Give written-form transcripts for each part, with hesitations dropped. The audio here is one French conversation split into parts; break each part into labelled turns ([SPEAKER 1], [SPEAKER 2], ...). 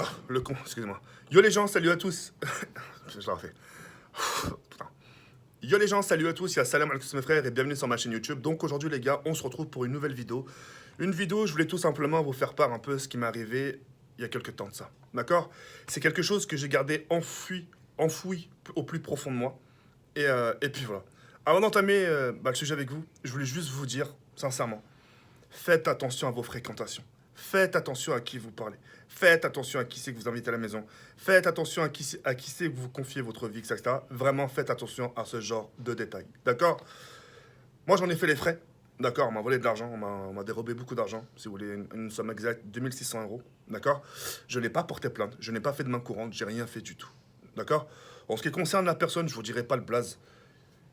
[SPEAKER 1] Ah, le con, excusez-moi. Yo les gens, salut à tous. Je l'ai refait. Putain. Yo les gens, salut à tous, il y a Salam alaikum mes frères et bienvenue sur ma chaîne YouTube. Donc aujourd'hui les gars, on se retrouve pour une nouvelle vidéo. Une vidéo, je voulais tout simplement vous faire part un peu de ce qui m'est arrivé il y a quelques temps de ça. D'accord? C'est quelque chose que j'ai gardé enfoui au plus profond de moi. Et puis voilà. Avant d'entamer le sujet avec vous, je voulais juste vous dire, sincèrement, faites attention à vos fréquentations. Faites attention à qui vous parlez. Faites attention à qui c'est que vous invitez à la maison. Faites attention à qui c'est que vous confiez votre vie, etc. Vraiment, faites attention à ce genre de détails. D'accord? Moi, j'en ai fait les frais. D'accord? On m'a volé de l'argent. On m'a dérobé beaucoup d'argent. Si vous voulez une somme exacte, 2600 euros. D'accord? Je n'ai pas porté plainte. Je n'ai pas fait de main courante. J'ai rien fait du tout. D'accord? En ce qui concerne la personne, je ne vous dirai pas le blaze.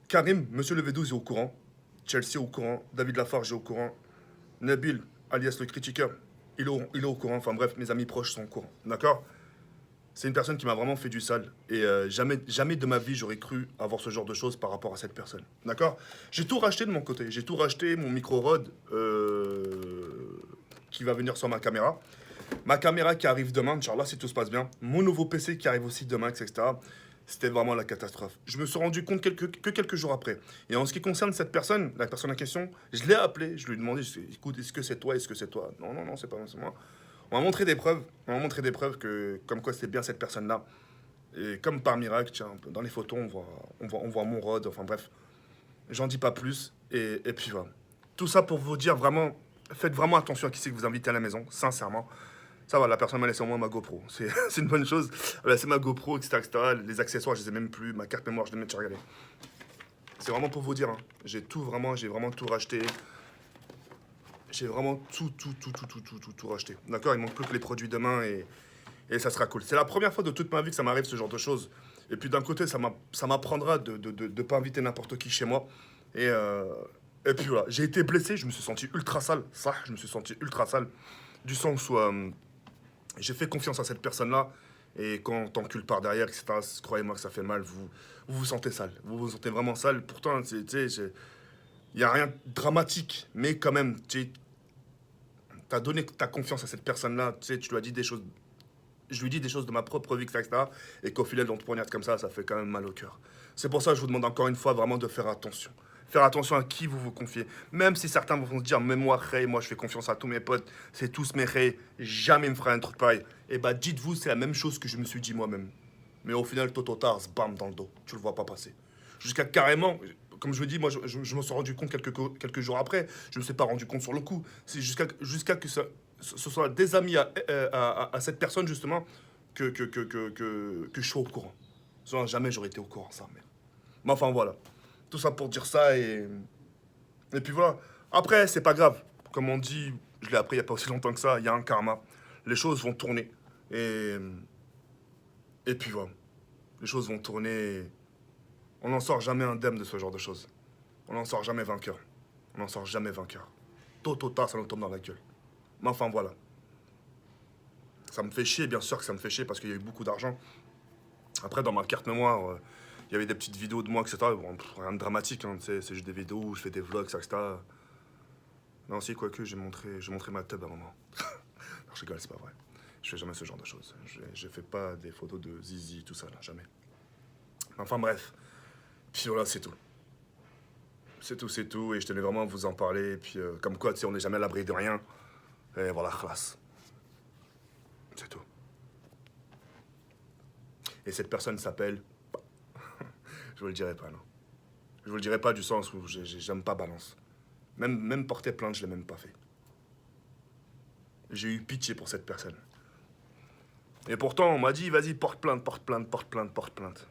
[SPEAKER 1] Karim, Monsieur Levedou est au courant. Chelsea est au courant. David Lafarge est au courant. Nabil, alias le critiqueur, il est au courant. Enfin bref, mes amis proches sont au courant. D'accord? C'est une personne qui m'a vraiment fait du sale. Et jamais de ma vie, j'aurais cru avoir ce genre de choses par rapport à cette personne. D'accord? J'ai tout racheté de mon côté. J'ai tout racheté, mon micro Rode qui va venir sur ma caméra. Ma caméra qui arrive demain, Inch'Allah, si tout se passe bien. Mon nouveau PC qui arrive aussi demain, etc. C'était vraiment la catastrophe. Je me suis rendu compte que quelques jours après. Et en ce qui concerne cette personne, la personne en question, je l'ai appelé, je lui ai demandé, écoute, est-ce que c'est toi, est-ce que c'est toi? Non, non, non, c'est pas moi, c'est moi. On m'a montré des preuves, que, comme quoi c'est bien cette personne-là. Et comme par miracle, tiens, dans les photos, on voit mon rod, enfin bref. J'en dis pas plus, et puis voilà. Tout ça pour vous dire vraiment, faites vraiment attention à qui c'est que vous invitez à la maison, sincèrement. Ça va, la personne m'a laissé au moins ma GoPro. C'est une bonne chose. Voilà, c'est ma GoPro, etc. Les accessoires, je les ai même plus. Ma carte mémoire, je les mets, regardez. C'est vraiment pour vous dire. Hein. J'ai vraiment tout racheté. J'ai vraiment tout racheté. D'accord? Il manque plus que les produits demain et ça sera cool. C'est la première fois de toute ma vie que ça m'arrive ce genre de choses. Et puis d'un côté, ça m'apprendra de pas inviter n'importe qui chez moi. Et, euh, et puis voilà, j'ai été blessé, je me suis senti ultra sale. Ça, je me suis senti ultra sale. Du sens où j'ai fait confiance à cette personne-là. Et quand on t'encule par derrière, etc., croyez-moi que ça fait mal. Vous sentez sale. Vous vous sentez vraiment sale. Pourtant, tu sais, il n'y a rien de dramatique. Mais quand même, tu as donné ta confiance à cette personne-là. Tu sais, tu lui as dit des choses. Je lui dis des choses de ma propre vie, etc. Et qu'au final, on te poignarde comme ça fait quand même mal au cœur. C'est pour ça que je vous demande encore une fois vraiment de faire attention. Faire attention à qui vous vous confiez. Même si certains vont se dire, mais moi, Ray, moi je fais confiance à tous mes potes, c'est tous mes Ray, jamais me fera un truc pareil. Et bah dites-vous, c'est la même chose que je me suis dit moi-même. Mais au final, Toto Tars, bam, dans le dos. Tu le vois pas passer. Jusqu'à carrément, comme je vous dis, moi je me suis rendu compte quelques jours après. Je me suis pas rendu compte sur le coup. C'est jusqu'à que ce soit des amis à cette personne justement que je sois au courant. Sinon, jamais j'aurais été au courant, ça. Mais enfin voilà. Tout ça pour dire ça et puis voilà. Après, c'est pas grave. Comme on dit, je l'ai appris il y a pas aussi longtemps que ça, il y a un karma. Les choses vont tourner. Et puis voilà. Les choses vont tourner. On n'en sort jamais indemne de ce genre de choses. On n'en sort jamais vainqueur. On n'en sort jamais vainqueur. Tôt ou tard, ça nous tombe dans la gueule. Mais enfin voilà. Ça me fait chier, bien sûr que ça me fait chier parce qu'il y a eu beaucoup d'argent. Après, dans ma carte mémoire, il y avait des petites vidéos de moi, etc. Bon, rien de dramatique, hein, c'est juste des vidéos où je fais des vlogs, etc. Non, si, quoique, j'ai montré ma tub à un moment. Non, je rigole, c'est pas vrai. Je fais jamais ce genre de choses. Je fais pas des photos de zizi, tout ça, là, jamais. Enfin, bref. Puis voilà, c'est tout. C'est tout, et je tenais vraiment à vous en parler. Et puis, comme quoi, tu sais, on n'est jamais à l'abri de rien. Et voilà, classe. C'est tout. Et cette personne s'appelle... Je vous le dirai pas, non. Je vous le dirai pas du sens où j'aime pas balance. Même porter plainte, je l'ai même pas fait. J'ai eu pitié pour cette personne. Et pourtant, on m'a dit, vas-y, porte plainte, porte plainte, porte plainte, porte plainte.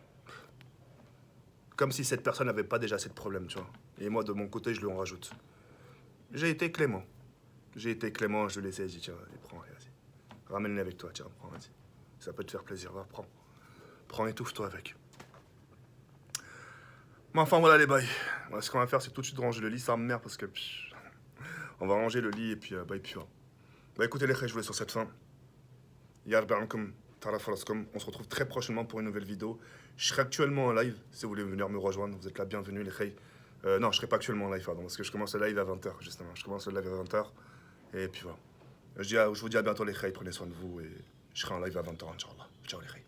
[SPEAKER 1] Comme si cette personne n'avait pas déjà assez de problèmes, tu vois. Et moi, de mon côté, je lui en rajoute. J'ai été clément. J'ai été clément, je lui ai laissé, j'ai dit, tiens, allez, prends, vas-y. Ramène-les avec toi, tiens, prends, vas-y. Ça peut te faire plaisir, va, prends. Prends, étouffe-toi avec. Mais enfin, voilà les bails. Voilà, ce qu'on va faire, c'est tout de suite ranger le lit, ça me merde parce que... on va ranger le lit et puis... voilà. Bah écoutez les frères, je vous laisse sur cette fin. Yarbarnkum, Tarafraskum. On se retrouve très prochainement pour une nouvelle vidéo. Je serai actuellement en live, si vous voulez venir me rejoindre, vous êtes là bienvenue les frères. Non, je serai pas actuellement en live, pardon, parce que je commence le live à 20h, justement. Je commence le live à 20h. Et puis voilà. Je vous dis à bientôt les frères, prenez soin de vous et Je serai en live à 20h, Inch'Allah. Ciao les filles.